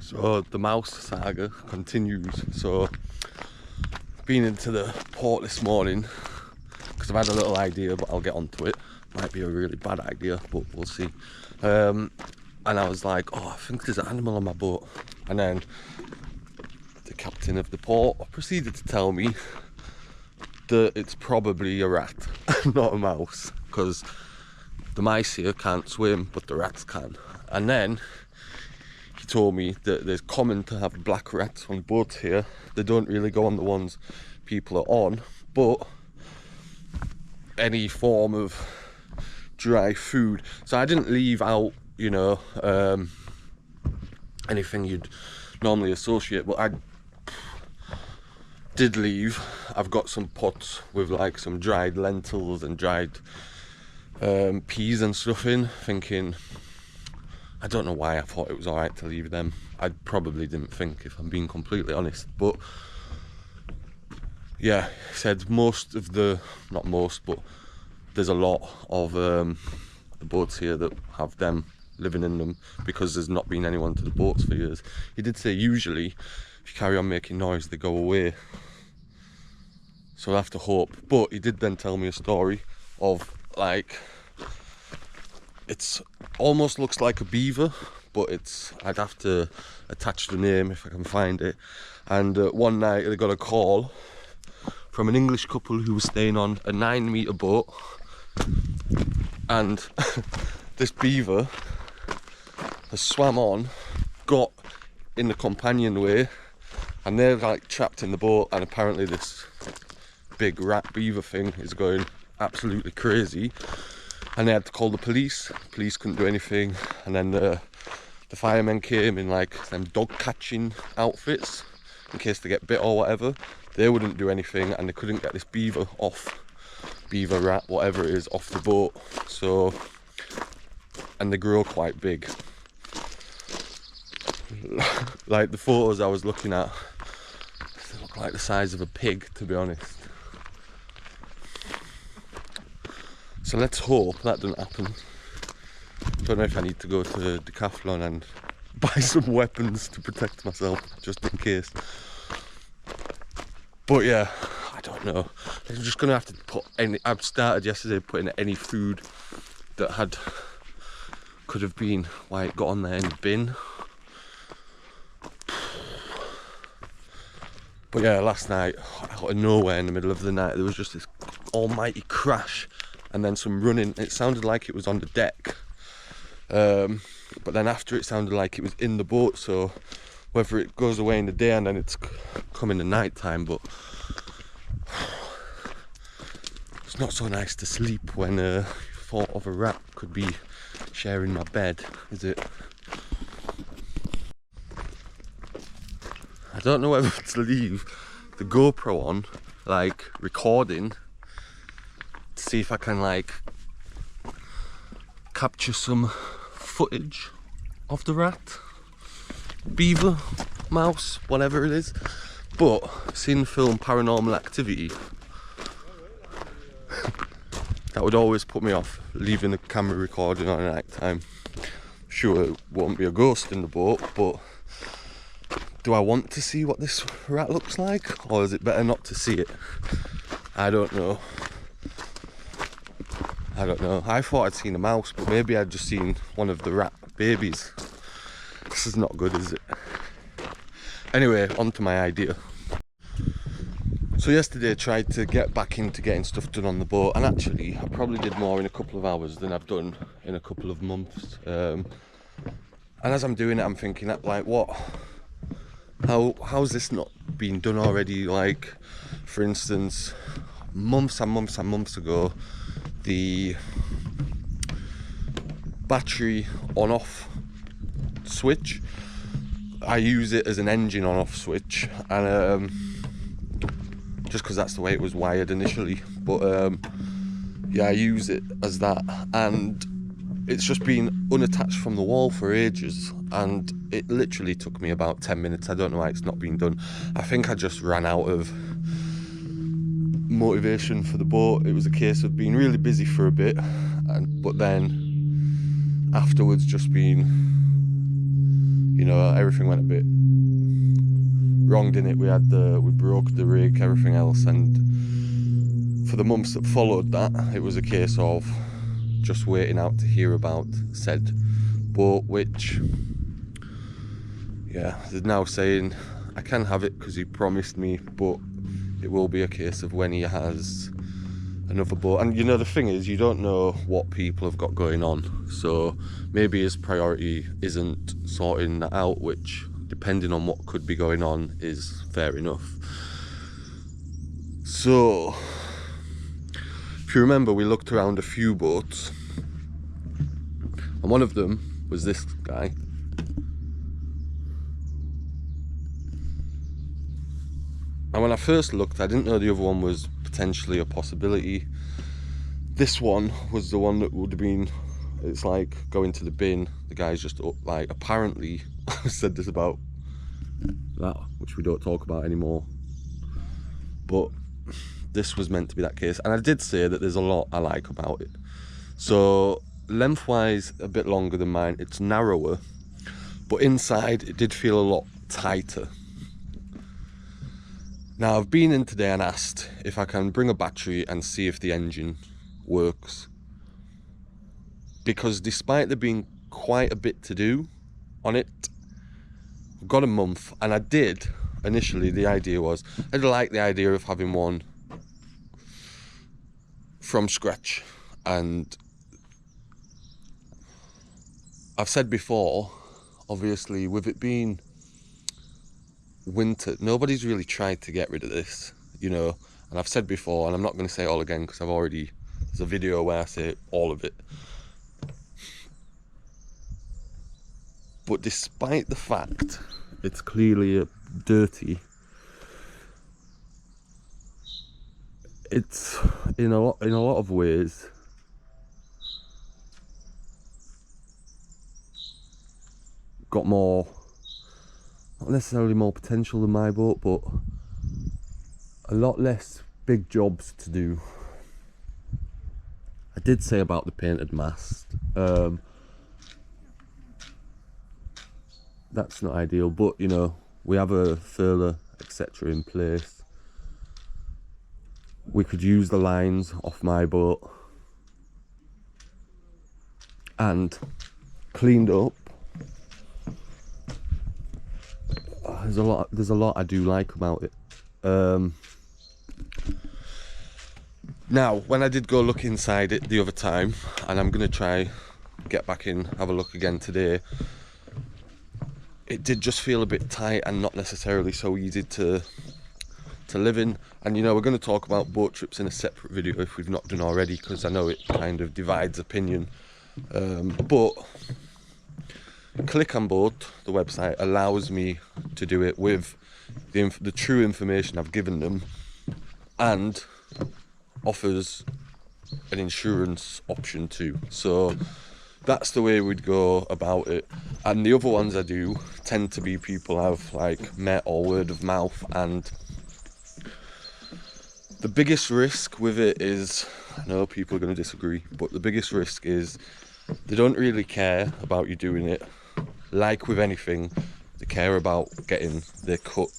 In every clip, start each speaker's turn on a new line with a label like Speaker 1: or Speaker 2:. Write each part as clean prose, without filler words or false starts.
Speaker 1: So the mouse saga continues. So been into the port this morning because I've had a little idea, but I'll get onto it. Might be a really bad idea, but we'll see. And I was like, oh, I think there's an animal on my boat. And then the captain of the port proceeded to tell me that it's probably a rat, not a mouse, because the mice here can't swim, but the rats can. And then he told me that there's common to have black rats on boats here. They don't really go on the ones people are on, but any form of dry food. So I didn't leave out, you know, anything you'd normally associate, but I did leave. I've got some pots with like some dried lentils and dried peas and stuff in, thinking, I don't know why I thought it was alright to leave them. I probably didn't think, if I'm being completely honest, but yeah, he said most of the, not most, but there's a lot of the boats here that have them living in them because there's not been anyone to the boats for years. He did say usually if you carry on making noise they go away, so I'll have to hope. But he did then tell me a story of, like, it's almost looks like a beaver, but it's, I'd have to attach the name if I can find it. And one night they got a call from an English couple who was staying on a 9-metre boat, and this beaver has swam on, got in the companionway, and they're like trapped in the boat, and apparently this big rat beaver thing is going absolutely crazy, and they had to call the police. Police couldn't do anything, and then the firemen came in like them dog catching outfits in case they get bit or whatever. They wouldn't do anything, and they couldn't get this beaver rat, whatever it is, off the boat. So, and they grow quite big. Like the photos I was looking at, they look like the size of a pig, to be honest. So let's hope that doesn't happen. Don't know if I need to go to Decathlon and buy some weapons to protect myself, just in case. But yeah, I don't know. I'm just gonna have to put any. I've started yesterday putting any food that could have been why it got on there in the bin. But yeah, last night, out of nowhere in the middle of the night, there was just this almighty crash, and then some running. It sounded like it was on the deck, but then after it sounded like it was in the boat. So whether it goes away in the day and then it's coming the night time, but it's not so nice to sleep when thought of a rat could be sharing my bed, is it? I don't know whether to leave the GoPro on, like recording, to see if I can like capture some footage of the rat, beaver, mouse, whatever it is. But seeing film Paranormal Activity, that would always put me off leaving the camera recording on at night time. Sure, it won't be a ghost in the boat, but do I want to see what this rat looks like, or is it better not to see it? I don't know. I thought I'd seen a mouse, but maybe I'd just seen one of the rat babies. This is not good, is it? Anyway, on to my idea. So yesterday I tried to get back into getting stuff done on the boat, and actually I probably did more in a couple of hours than I've done in a couple of months. And as I'm doing it, I'm thinking, like, what? How's this not been done already? Like, for instance, months and months and months ago, the battery on-off switch, I use it as an engine on-off switch, and just because that's the way it was wired initially. But yeah, I use it as that, and it's just been unattached from the wall for ages, and it literally took me about 10 minutes. I don't know why it's not been done. I think I just ran out of motivation for the boat. It was a case of being really busy for a bit, but then afterwards just being, you know, everything went a bit wrong, didn't it? We broke the rig, everything else, and for the months that followed that, it was a case of just waiting out to hear about said boat, which, yeah, they're now saying I can have it because he promised me, but it will be a case of when he has another boat. And you know, the thing is, you don't know what people have got going on, so maybe his priority isn't sorting that out, which, depending on what could be going on, is fair enough. So if you remember, we looked around a few boats, and one of them was this guy. And when I first looked, I didn't know the other one was potentially a possibility. This one was the one that would have been, it's like going to the bin. The guy's just like, apparently, I said this about that, which we don't talk about anymore, but this was meant to be that case. And I did say that there's a lot I like about it. So lengthwise a bit longer than mine, it's narrower, but inside it did feel a lot tighter. Now, I've been in today and asked if I can bring a battery and see if the engine works, because despite there being quite a bit to do on it, I've got a month. And I did initially, the idea was, I'd like the idea of having one from scratch. And I've said before, obviously, with it being winter, nobody's really tried to get rid of this, you know. And I've said before, and I'm not going to say it all again because there's a video where I say all of it. But despite the fact it's clearly dirty, it's in a lot of ways got more, not necessarily more potential than my boat, but a lot less big jobs to do. I did say about the painted mast, that's not ideal, but you know, we have a furler etc in place. We could use the lines off my boat and cleaned up. There's a lot I do like about it. Now, when I did go look inside it the other time, and I'm gonna try get back in, have a look again today, it did just feel a bit tight and not necessarily so easy to live in. And you know, we're going to talk about boat trips in a separate video if we've not done already, because I know it kind of divides opinion. But Click on Boat, the website, allows me to do it with the true information I've given them, and offers an insurance option too. So that's the way we'd go about it. And the other ones I do tend to be people I've like met or word of mouth. And the biggest risk with it is, I know people are going to disagree, but the biggest risk is they don't really care about you doing it. Like with anything, they care about getting their cut,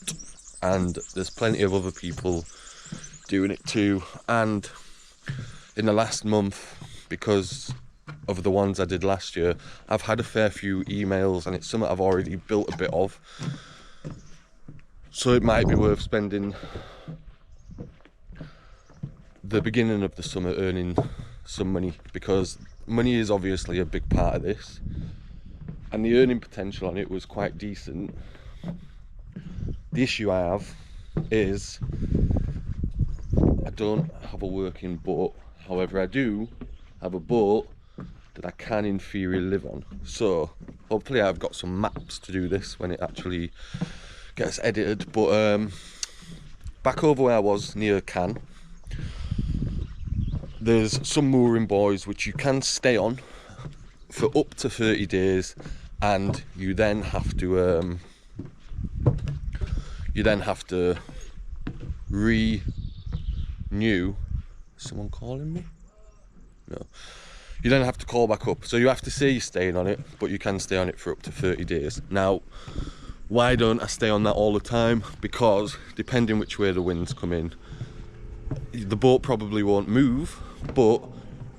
Speaker 1: and there's plenty of other people doing it too. And in the last month, because of the ones I did last year, I've had a fair few emails, and it's something I've already built a bit of, so it might be worth spending the beginning of the summer earning some money, because money is obviously a big part of this, and the earning potential on it was quite decent. The issue I have is I don't have a working boat. However, I do have a boat that I can in theory live on. So hopefully I've got some maps to do this when it actually gets edited. But back over where I was near Cannes, there's some mooring buoys which you can stay on for up to 30 days, and you then have to renew. Someone calling me? No. you then have to call back up. So you have to say you're staying on it, but you can stay on it for up to 30 days. Now, why don't I stay on that all the time? Because depending which way the winds come in, the boat probably won't move, but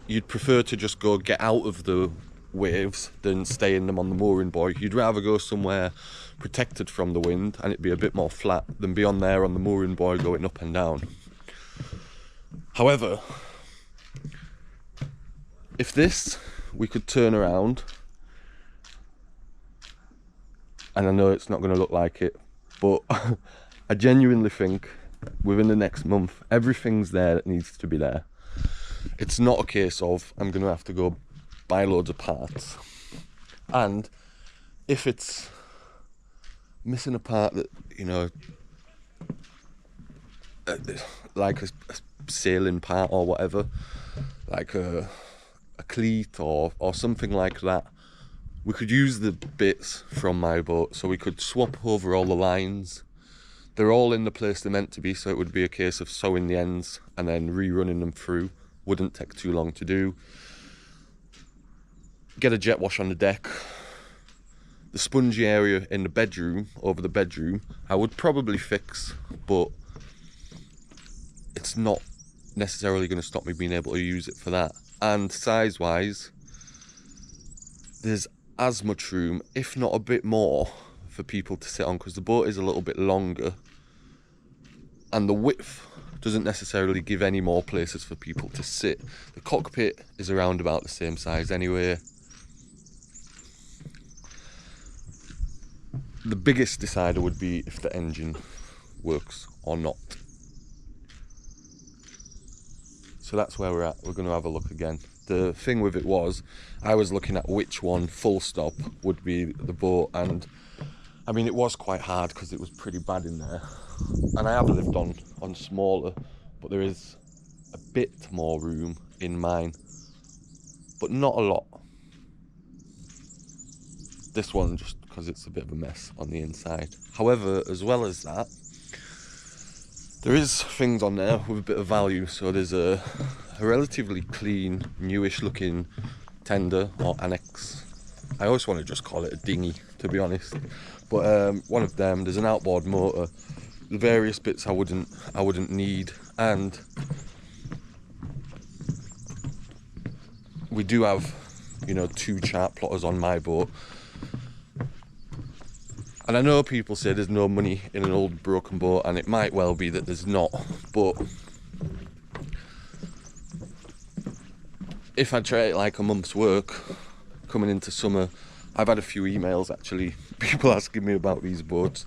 Speaker 1: you'd prefer to just go get out of the waves than stay in them on the mooring buoy. You'd rather go somewhere protected from the wind and it'd be a bit more flat than be on there on the mooring buoy going up and down. However, if this we could turn around, and I know it's not going to look like it, but I genuinely think within the next month everything's there that needs to be there. It's not a case of I'm going to have to go buy loads of parts, and if it's missing a part that, you know, like a sailing part or whatever, like a cleat or something like that, we could use the bits from my boat, so we could swap over all the lines. They're all in the place they're meant to be, so it would be a case of sewing the ends and then rerunning them through. Wouldn't take too long to do. Get a jet wash on the deck. The spongy area in the bedroom, over the bedroom, I would probably fix, but it's not necessarily going to stop me being able to use it for that. And size wise, there's as much room, if not a bit more, for people to sit on, because the boat is a little bit longer and the width doesn't necessarily give any more places for people to sit. The cockpit is around about the same size anyway. The biggest decider would be if the engine works or not. So that's where we're at. We're going to have a look again. The thing with it was, I was looking at which one full stop would be the boat, and I mean it was quite hard because it was pretty bad in there. And I have lived on smaller, but there is a bit more room in mine, but not a lot. This one just because it's a bit of a mess on the inside. However, as well as that, there is things on there with a bit of value. So there's a relatively clean, newish looking tender or annex. I always want to just call it a dinghy, to be honest. But one of them, there's an outboard motor, the various bits I wouldn't need, and we do have, you know, 2 chart plotters on my boat. And I know people say there's no money in an old broken boat, and it might well be that there's not, but if I try it like a month's work coming into summer, I've had a few emails actually, people asking me about these boats.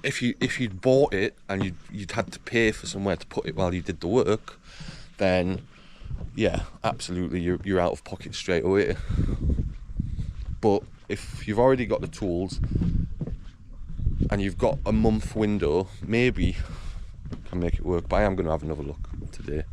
Speaker 1: If you'd bought it and you'd had to pay for somewhere to put it while you did the work, then yeah, absolutely, you're out of pocket straight away. But if you've already got the tools and you've got a month window, maybe you can make it work. But I am going to have another look today.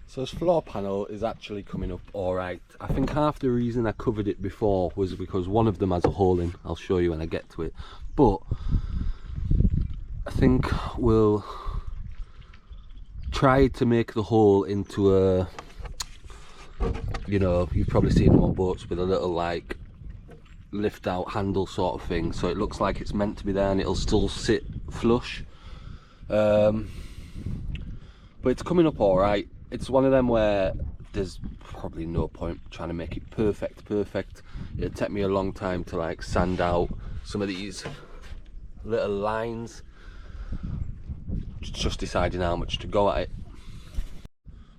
Speaker 1: So this floor panel is actually coming up alright. I think half the reason I covered it before was because one of them has a hole in. I'll show you when I get to it. But I think we'll try to make the hole into a, you know, you've probably seen them on boats with a little like lift out handle sort of thing, so it looks like it's meant to be there and it'll still sit flush. But it's coming up alright. It's one of them where there's probably no point trying to make it perfect. It'd take me a long time to like sand out some of these little lines. Just deciding how much to go at it.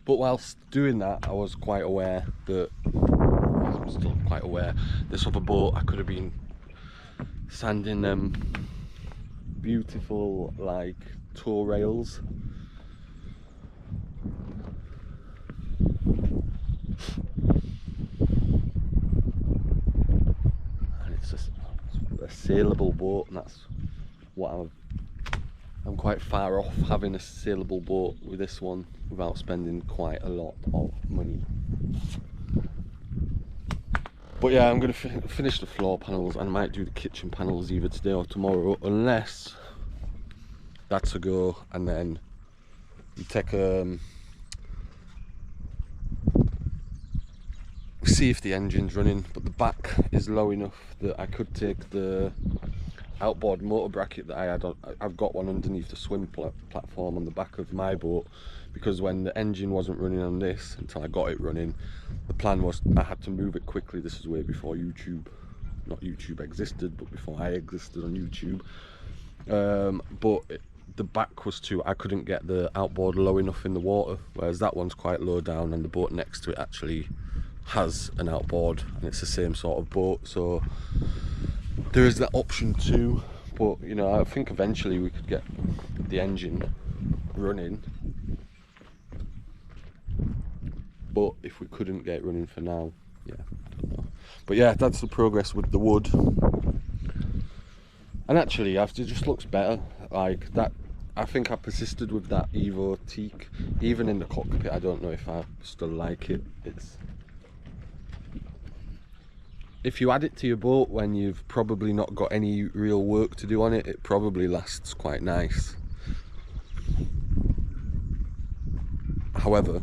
Speaker 1: But whilst doing that, I was quite aware that, I'm still quite aware, this other boat I could have been sanding them beautiful like tow rails. And it's just a saleable boat, and that's what I'm quite far off having a saleable boat with this one without spending quite a lot of money. But yeah, I'm going to finish the floor panels, and I might do the kitchen panels either today or tomorrow, unless that's a go, and then you take see if the engine's running. But the back is low enough that I could take the outboard motor bracket that I had on. I've got one underneath the swim platform on the back of my boat, because when the engine wasn't running on this until I got it running, the plan was I had to move it quickly. This is way before YouTube, not YouTube existed, but before I existed on YouTube. The back was too, I couldn't get the outboard low enough in the water, whereas that one's quite low down, and the boat next to it actually has an outboard, and it's the same sort of boat, so there is that option too. But you know, I think eventually we could get the engine running, but if we couldn't get it running for now, yeah, I don't know. But yeah, that's the progress with the wood. And actually, it just looks better. Like that, I think I persisted with that Evo teak. Even in the cockpit, I don't know if I still like it. If you add it to your boat when you've probably not got any real work to do on it, it probably lasts quite nice. However,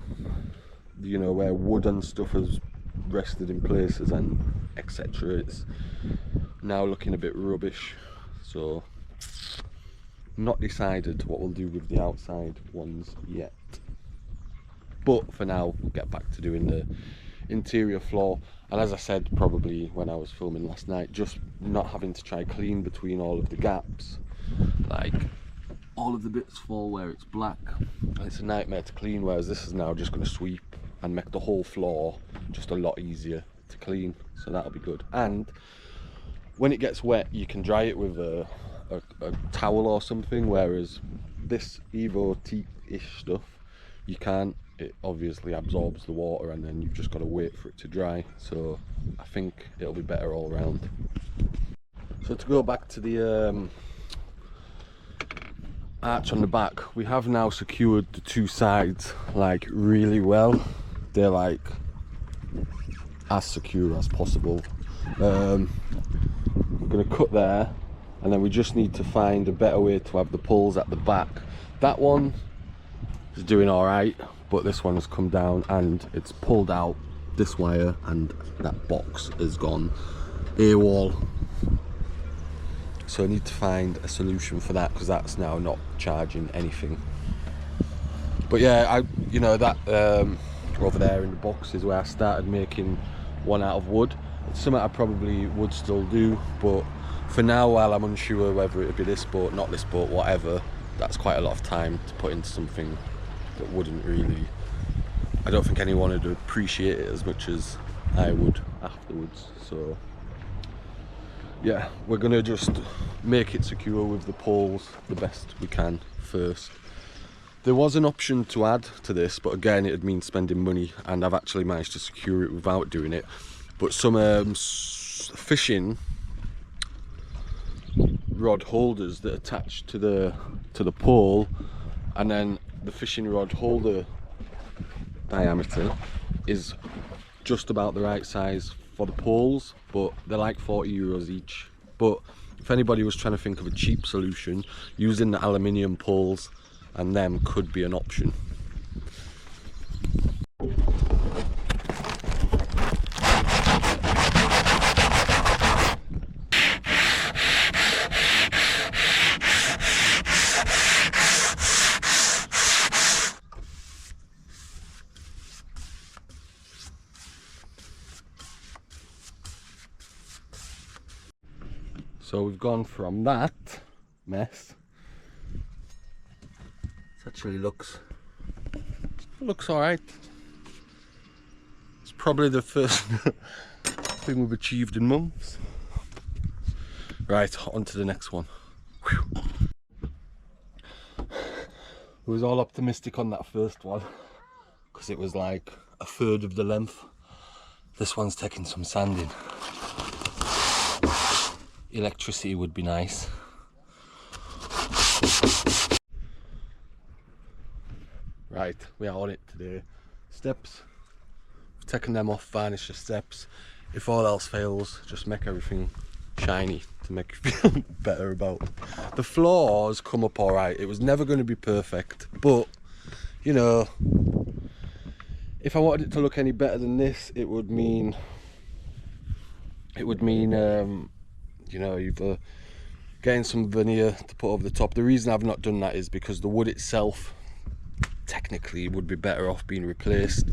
Speaker 1: you know, where wood and stuff has rested in places and etc., it's now looking a bit rubbish. So not decided what we'll do with the outside ones yet, but for now we'll get back to doing the interior floor. And as I said probably when I was filming last night, just not having to try clean between all of the gaps. Like, all of the bits fall where it's black, and it's a nightmare to clean, whereas this is now just going to sweep and make the whole floor just a lot easier to clean, so that'll be good. And when it gets wet, you can dry it with a towel or something, whereas this Evo teak-ish stuff, you can't. It obviously absorbs the water, and then you've just got to wait for it to dry. So I think it'll be better all round. So to go back to the arch on the back, we have now secured the two sides like really well. They're like as secure as possible. We're going to cut there, and then we just need to find a better way to have the pulls at the back. That one is doing all right, but this one has come down and it's pulled out this wire, and that box is gone AWOL. So I need to find a solution for that, because that's now not charging anything. But yeah, you know, that over there in the box is where I started making one out of wood. It's something I probably would still do, but for now, while I'm unsure whether it would be this boat, not this boat, whatever, that's quite a lot of time to put into something that wouldn't really, I don't think anyone would appreciate it as much as I would afterwards. So yeah, we're gonna just make it secure with the poles the best we can first. There was an option to add to this, but again, it would mean spending money, and I've actually managed to secure it without doing it. But some fishing rod holders that attach to the pole, and then the fishing rod holder diameter is just about the right size for the poles, but they're like 40 euros each. But if anybody was trying to think of a cheap solution, using the aluminium poles and them could be an option. So we've gone from that mess. It actually looks all right. It's probably the first thing we've achieved in months. Right, on to the next one. Whew. I was all optimistic on that first one because it was like a third of the length. This one's taking some sanding. Electricity would be nice. Right, we are on it today. Steps, we've taken them off, varnished the steps. If all else fails, just make everything shiny to make you feel better about. The floors come up all right. It was never going to be perfect, but you know, if I wanted it to look any better than this, it would mean you know, either getting some veneer to put over the top. The reason I've not done that is because the wood itself technically would be better off being replaced.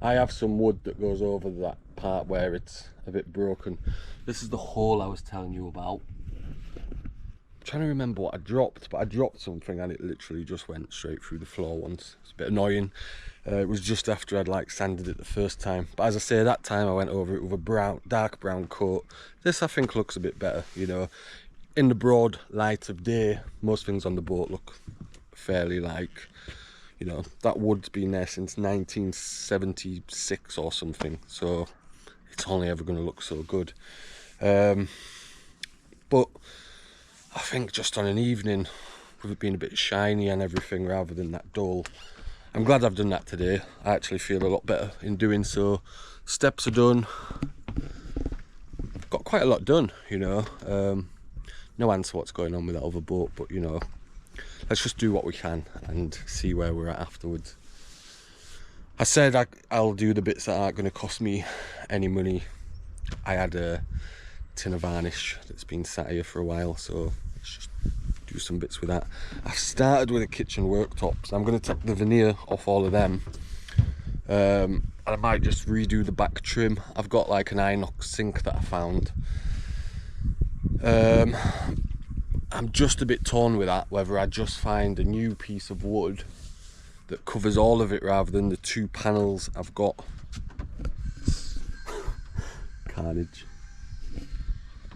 Speaker 1: I have some wood that goes over that part where it's a bit broken. This is the hole I was telling you about. I'm trying to remember what I dropped, but I dropped something and it literally just went straight through the floor once. It's a bit annoying. It was just after I'd like sanded it the first time, but as I say, that time I went over it with a dark brown coat. This I think looks a bit better, you know. In the broad light of day, most things on the boat look fairly like, you know, that wood's been there since 1976 or something, so it's only ever going to look so good. But I think just on an evening, with it being a bit shiny and everything rather than that dull, I'm glad I've done that today. I actually feel a lot better in doing so. Steps are done. I've got quite a lot done, you know. No answer what's going on with that other boat, but you know, let's just do what we can and see where we're at afterwards. I said I'll do the bits that aren't going to cost me any money. I had a tin of varnish that's been sat here for a while, so let's just do some bits with that. I've started with the kitchen worktops. I'm going to take the veneer off all of them, and I might just redo the back trim. I've got like an inox sink that I found. I'm just a bit torn with that, whether I just find a new piece of wood that covers all of it rather than the two panels I've got. Carnage.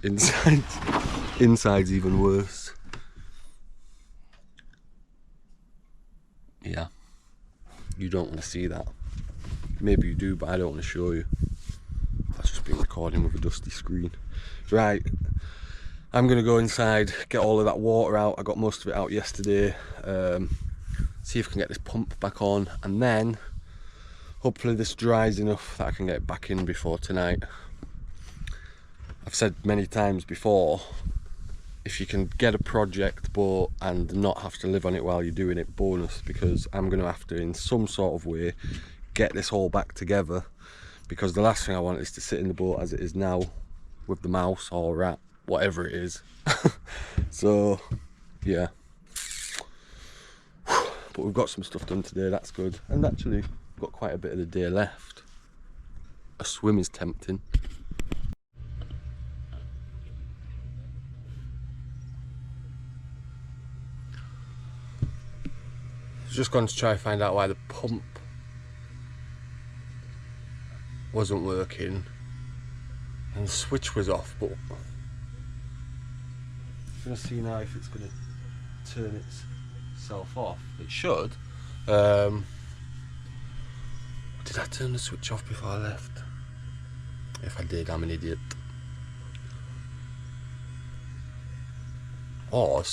Speaker 1: Inside's even worse. Yeah, you don't want to see that. Maybe you do, but I don't want to show you. That's just been recording with a dusty screen. Right, I'm gonna go inside, get all of that water out. I got most of it out yesterday. See if I can get this pump back on, and then hopefully this dries enough that I can get it back in before tonight. I've said many times before, if you can get a project boat and not have to live on it while you're doing it, bonus, because I'm going to have to in some sort of way get this all back together, because the last thing I want is to sit in the boat as it is now with the mouse or rat, whatever it is. So yeah, but we've got some stuff done today, that's good, and actually we've got quite a bit of the day left. A swim is tempting. Just gone to try and find out why the pump wasn't working and the switch was off, but I'm gonna see now if it's gonna turn itself off. It should. Did I turn the switch off before I left? If I did, I'm an idiot. Oh,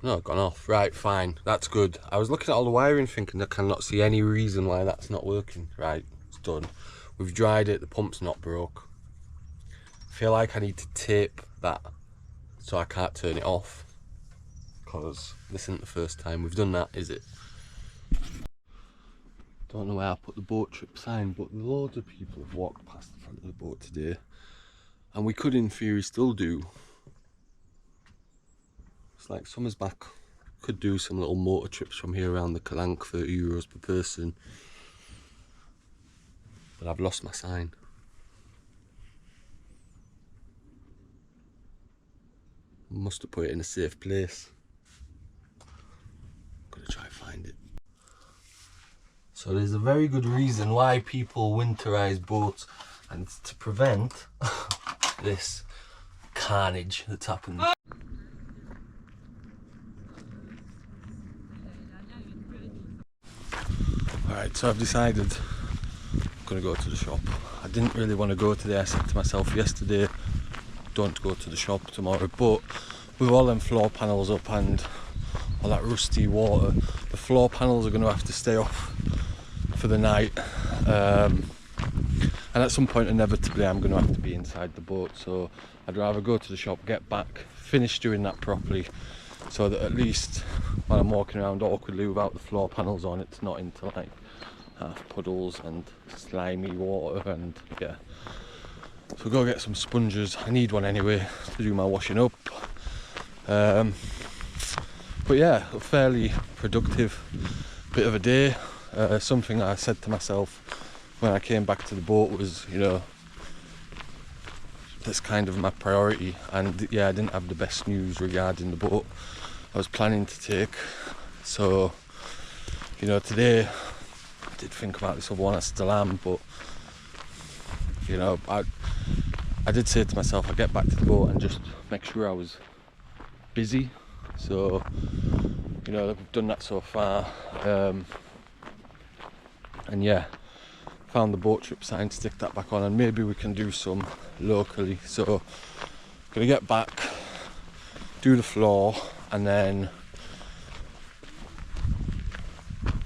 Speaker 1: no, gone off. Right, fine, that's good. I was looking at all the wiring thinking I cannot see any reason why that's not working. Right, it's done. We've dried it, the pump's not broke. I feel like I need to tape that so I can't turn it off, because this isn't the first time we've done that, is it? Don't know where I put the boat trip sign, but loads of people have walked past the front of the boat today, and we could in theory still do. It's like summer's back, could do some little motor trips from here around the Calanque, €30 per person. But I've lost my sign. Must have put it in a safe place. Gotta try and find it. So there's a very good reason why people winterize boats, and it's to prevent this carnage that's happened. Alright, so I've decided I'm going to go to the shop. I didn't really want to go today. I said to myself yesterday, don't go to the shop tomorrow, but with all them floor panels up and all that rusty water, the floor panels are going to have to stay off for the night, and at some point inevitably I'm going to have to be inside the boat, so I'd rather go to the shop, get back, finish doing that properly, so that at least when I'm walking around awkwardly without the floor panels on, it's not into like half puddles and slimy water. And yeah, so go get some sponges. I need one anyway to do my washing up. But yeah, a fairly productive bit of a day. Something I said to myself when I came back to the boat was, you know, that's kind of my priority. And yeah, I didn't have the best news regarding the boat I was planning to take. So, you know, today I did think about this other one, I still am, but you know, I did say to myself I'd get back to the boat and just make sure I was busy. So, you know, we've done that so far. And yeah, found the boat trip sign, stick that back on, and maybe we can do some locally. So gonna get back, do the floor, and then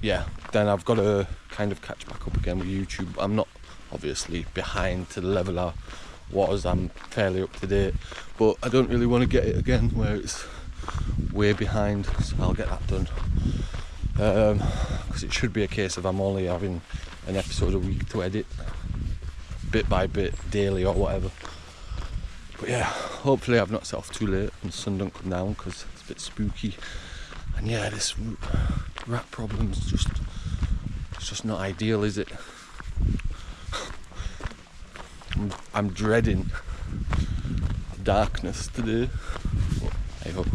Speaker 1: yeah, then I've got to kind of catch back up again with YouTube. I'm not obviously behind to the level I was, I'm fairly up to date, but I don't really want to get it again where it's way behind, so I'll get that done. Because it should be a case of I'm only having an episode a week to edit, bit by bit, daily or whatever. But yeah, hopefully I've not set off too late and the sun don't come down, because it's a bit spooky. And yeah, this rat problem's just not ideal, is it? I'm dreading darkness today, but hey ho.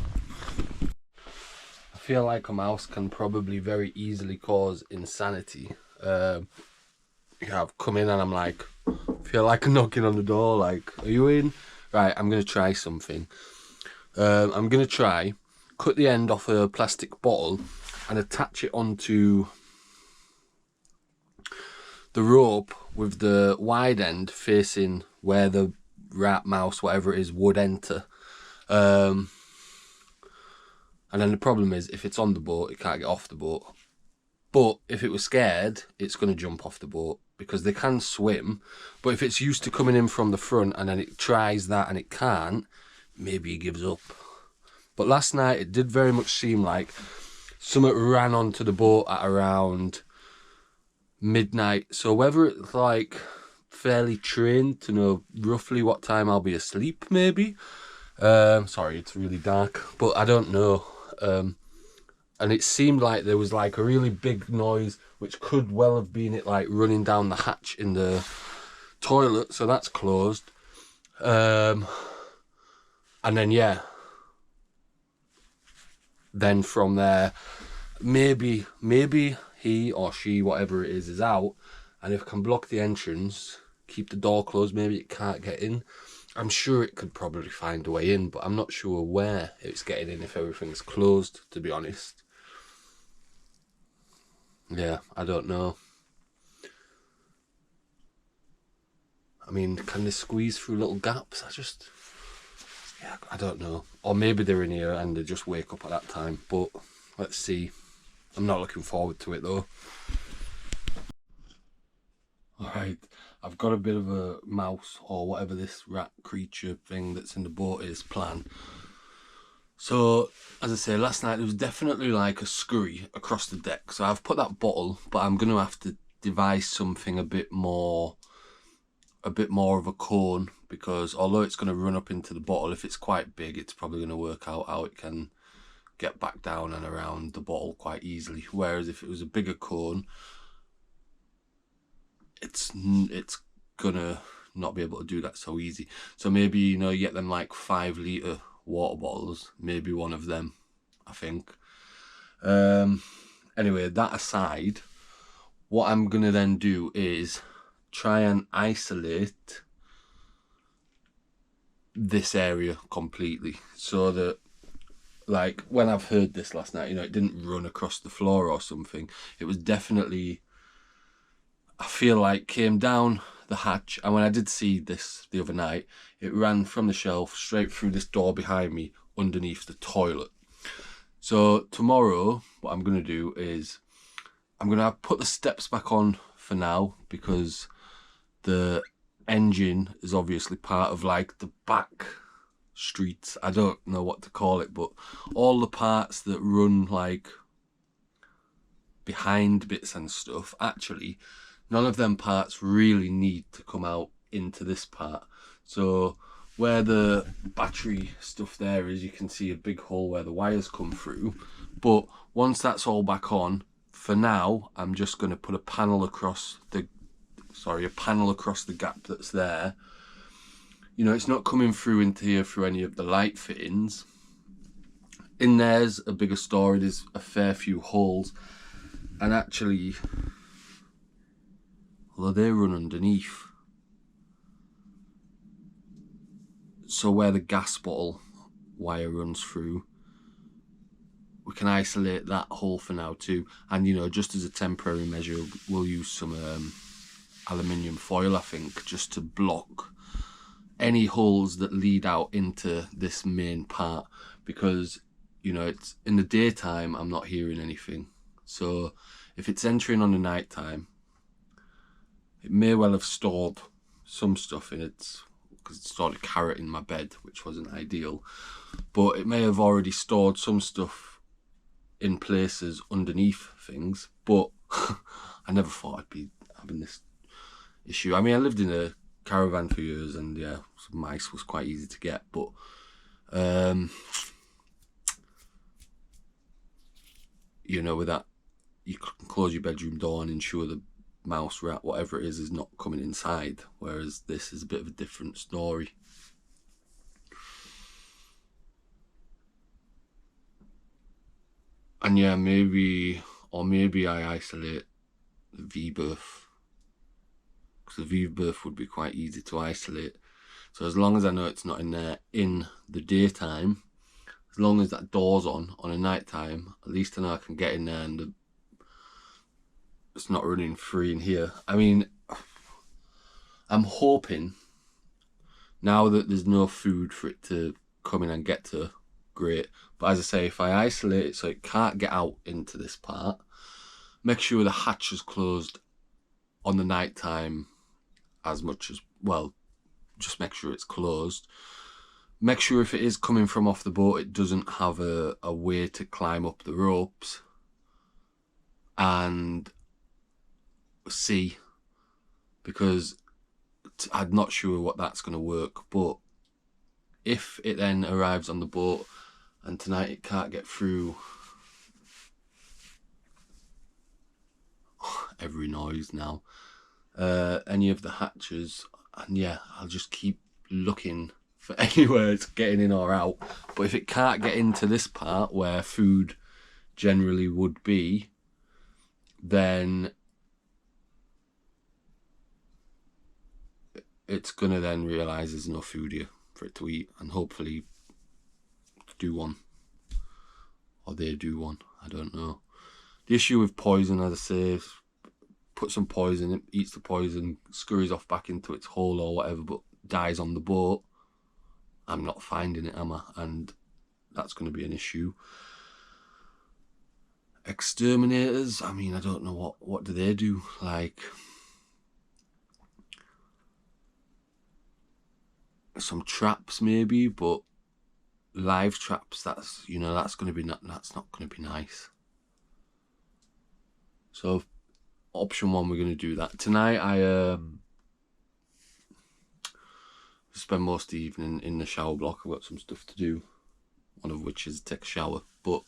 Speaker 1: I feel like a mouse can probably very easily cause insanity. Yeah, I've come in and I'm like, feel like knocking on the door, like, are you in? Right, I'm gonna try something. I'm gonna try cut the end off a plastic bottle and attach it onto the rope with the wide end facing where the rat, mouse, whatever it is, would enter. And then the problem is, if it's on the boat, it can't get off the boat. But if it was scared, it's going to jump off the boat, because they can swim. But if it's used to coming in from the front and then it tries that and it can't, maybe it gives up. But last night it did very much seem like something ran onto the boat at around midnight. So whether it's like fairly trained to know roughly what time I'll be asleep, maybe. Sorry, it's really dark, but I don't know. And it seemed like there was like a really big noise, which could well have been it like running down the hatch in the toilet. So that's closed. And then yeah, then from there, maybe he or she, whatever it is out. And if it can block the entrance, keep the door closed, maybe it can't get in. I'm sure it could probably find a way in, but I'm not sure where it's getting in if everything's closed, to be honest. Yeah, I don't know. I mean, can they squeeze through little gaps? Yeah, I don't know. Or maybe they're in here and they just wake up at that time, but let's see. I'm not looking forward to it though. Alright, I've got a bit of a mouse or whatever this rat creature thing that's in the boat is plan. So, as I say, last night there was definitely like a scurry across the deck. So I've put that bottle, but I'm going to have to devise something a bit more of a cone, because although it's going to run up into the bottle, if it's quite big, it's probably going to work out how it can get back down and around the bottle quite easily. Whereas if it was a bigger cone, it's gonna not be able to do that so easy. So maybe, you know, you get them like 5 litre water bottles, maybe one of them, I think. Anyway, that aside, what I'm gonna then do is try and isolate this area completely, so that, like, when I've heard this last night, you know, it didn't run across the floor or something. It was definitely, I feel like, came down the hatch, and when I did see this the other night, it ran from the shelf straight through this door behind me underneath the toilet. So tomorrow, what I'm going to do is I'm going to put the steps back on for now, because the engine is obviously part of like the back streets. I don't know what to call it, but all the parts that run like behind bits and stuff, actually none of them parts really need to come out into this part. So where the battery stuff there is, you can see a big hole where the wires come through, but once that's all back on, for now I'm just going to put a panel across the gap that's there. You know, it's not coming through into here through any of the light fittings. In there's a bigger story, there's a fair few holes, and actually, although they run underneath, so where the gas bottle wire runs through, we can isolate that hole for now too. And you know, just as a temporary measure, we'll use some aluminium foil, I think, just to block any holes that lead out into this main part, because you know, it's in the daytime I'm not hearing anything. So if it's entering on the night time, it may well have stored some stuff in it, because it started carroting my bed, which wasn't ideal, but it may have already stored some stuff in places underneath things. But I never thought I'd be having this issue. I mean, I lived in a caravan for years, and yeah, mice was quite easy to get, but you know, with that, you can close your bedroom door and ensure the mouse, rat, whatever it is not coming inside, whereas this is a bit of a different story. And yeah, maybe I isolate the V-berth, because the V-berth would be quite easy to isolate. So as long as I know it's not in there in the daytime, as long as that door's on a night time, at least I know I can get in there and it's not running free in here. I mean, I'm hoping now that there's no food for it to come in and get to, great. But as I say, if I isolate it so it can't get out into this part, make sure the hatch is closed on the night time as much as, well, just make sure it's closed. Make sure if it is coming from off the boat, it doesn't have a way to climb up the ropes, and see, because I'm not sure what that's going to work. But if it then arrives on the boat and tonight it can't get through every noise now, any of the hatches, and yeah, I'll just keep looking for anywhere it's getting in or out. But if it can't get into this part where food generally would be, then it's gonna then realise there's no food here for it to eat, and hopefully do one, or they do one, I don't know. The issue with poison, as I say, put some poison, it eats the poison, scurries off back into its hole or whatever, but dies on the boat. I'm not finding it, am I? And that's going to be an issue. Exterminators, I mean, I don't know what do they do, like some traps maybe, but live traps, that's, you know, that's going to be that's not going to be nice. So option one, we're going to do that tonight. I spend most of the evening in the shower block. I've got some stuff to do, one of which is take a shower, but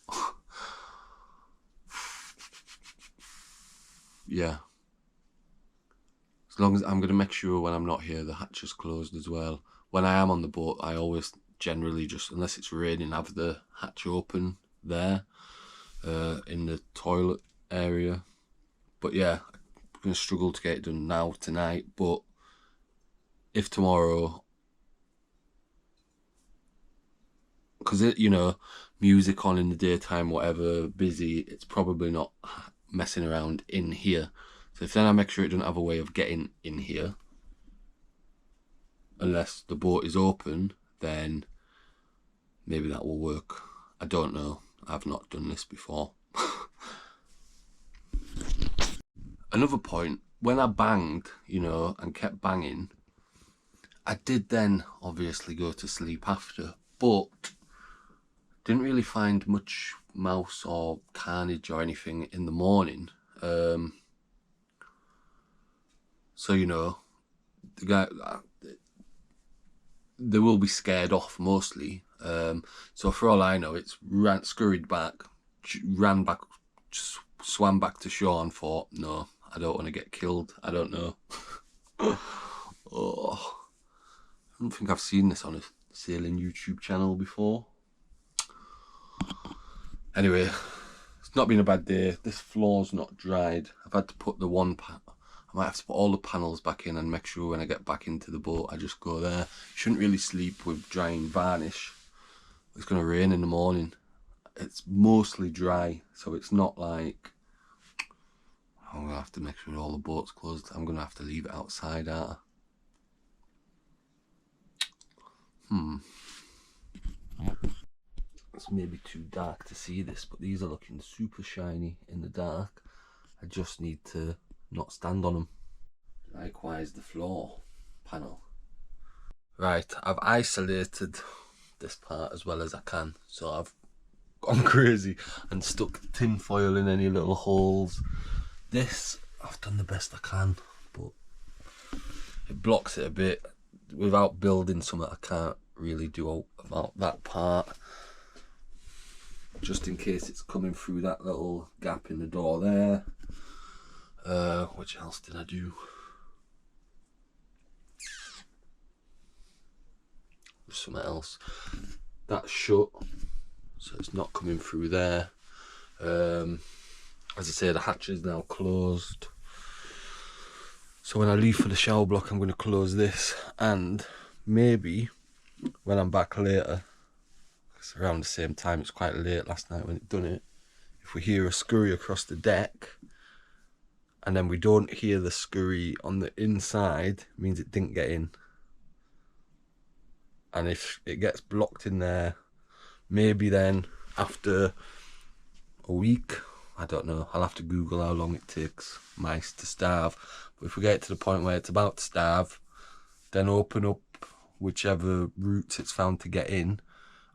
Speaker 1: yeah, as long as I'm going to make sure when I'm not here the hatch is closed as well. When I am on the boat, I always generally just, unless it's raining, have the hatch open there in the toilet area. But yeah, I'm going to struggle to get it done now tonight, but if tomorrow, because you know, music on in the daytime, whatever, busy, it's probably not messing around in here. So if then I make sure it doesn't have a way of getting in here, unless the boat is open, then maybe that will work. I don't know, I've not done this before. Another point, when I banged, you know, and kept banging, I did then obviously go to sleep after, but didn't really find much mouse or carnage or anything in the morning. So, you know, the guy, they will be scared off mostly. So for all I know, it's scurried back, ran back, swam back to shore and thought, no, I don't want to get killed. I don't know. Oh, I don't think I've seen this on a sailing YouTube channel before. Anyway, it's not been a bad day. This floor's not dried. I've had to put the I might have to put all the panels back in and make sure when I get back into the boat I just go there. Shouldn't really sleep with drying varnish. It's going to rain in the morning. It's mostly dry, so it's not like I'm going to have to make sure all the boat's closed. I'm going to have to leave it outside, aren't I? It's maybe too dark to see this, but these are looking super shiny in the dark. I just need to not stand on them. Likewise the floor panel. Right, I've isolated this part as well as I can, so I've gone crazy and stuck tin foil in any little holes. This, I've done the best I can, but it blocks it a bit. Without building something, I can't really do about that part. Just in case it's coming through that little gap in the door there. Which else did I do? Something else. That's shut, so it's not coming through there. As I say, the hatch is now closed. So when I leave for the shower block, I'm going to close this, and maybe when I'm back later, it's around the same time, it's quite late last night when it done it, if we hear a scurry across the deck and then we don't hear the scurry on the inside, it means it didn't get in. And if it gets blocked in there, maybe then after a week, I don't know, I'll have to Google how long it takes mice to starve. But if we get to the point where it's about to starve, then open up whichever routes it's found to get in.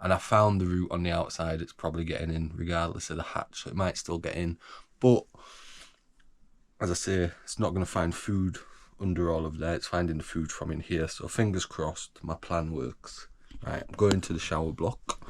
Speaker 1: And I found the route on the outside, it's probably getting in regardless of the hatch, so it might still get in. But as I say, it's not going to find food under all of that, it's finding the food from in here. So fingers crossed, my plan works. Right, I'm going to the shower block.